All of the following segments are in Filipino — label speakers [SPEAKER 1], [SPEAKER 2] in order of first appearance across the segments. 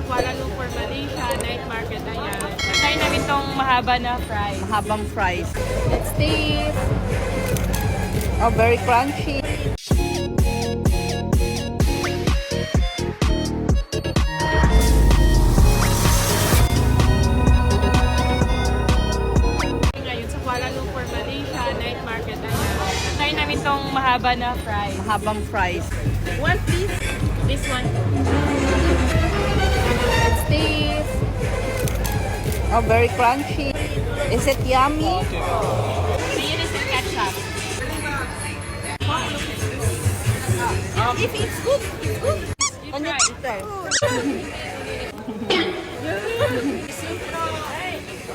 [SPEAKER 1] Kuala Lumpur, Malaysia, night market, ayan. Try namin tong mahaba na fries.
[SPEAKER 2] Mahabang fries.
[SPEAKER 1] Let's taste.
[SPEAKER 2] Oh, very crunchy.
[SPEAKER 1] Ngayon sa Kuala Lumpur, Malaysia, night market, ayan. Try namin tong mahaba na fries.
[SPEAKER 2] Mahabang fries.
[SPEAKER 1] One please. This one. Let's taste.
[SPEAKER 2] Oh, very crunchy. Is it yummy?
[SPEAKER 1] Mayonnaise and ketchup.
[SPEAKER 2] If it's good, it's good.
[SPEAKER 1] You
[SPEAKER 2] Can you
[SPEAKER 1] try.
[SPEAKER 2] try?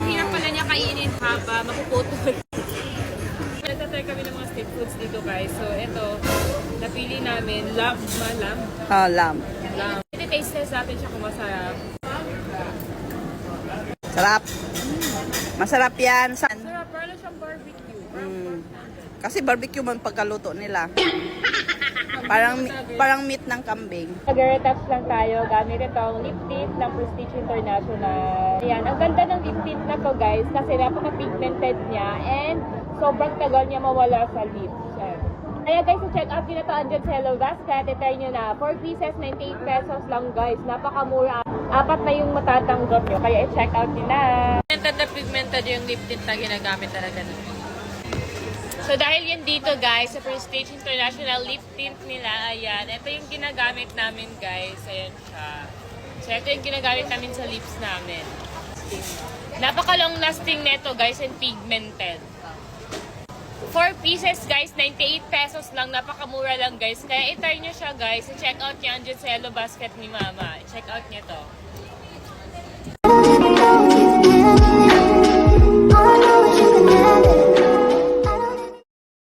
[SPEAKER 1] Hirap pala niya kainin haba, mapuputol. Nagtatry kami ng mga street foods dito guys. So ito, napili namin lamb.
[SPEAKER 2] Lamb.
[SPEAKER 1] I-taste test natin siya kung masarap.
[SPEAKER 2] Sarap. Masarap yan.
[SPEAKER 1] Sarap, parang siyang barbecue.
[SPEAKER 2] Kasi barbecue man pagkaluto nila. Parang meat ng kambing.
[SPEAKER 1] Nag-retouch lang tayo gamit itong lip tint ng Prestige International. Ayan, ang ganda ng lip tint na to guys kasi napaka-pigmented niya and sobrang tagal niya mawala sa lips. Kaya guys, check out nyo na to andyan sa Hello Basket. I-try nyo na. 4 pieces, 98 pesos lang guys. Napakamura. 4 na yung matatanggap nyo. Kaya i-check out nyo na. Pigmented na pigmented yung lip tint na ginagamit talaga natin. So dahil yan dito guys, sa Prestige International lip tint nila, ayan. Ito yung ginagamit namin guys. Ayan siya. So ito yung ginagamit namin sa lips namin. Napaka-long lasting neto guys and pigmented. 4 pieces guys, 98 pesos lang. Napakamura lang guys. Kaya i-try nyo siya guys. I-check out nyo andyan sa Hello Basket ni Mama. I-check out nyo to.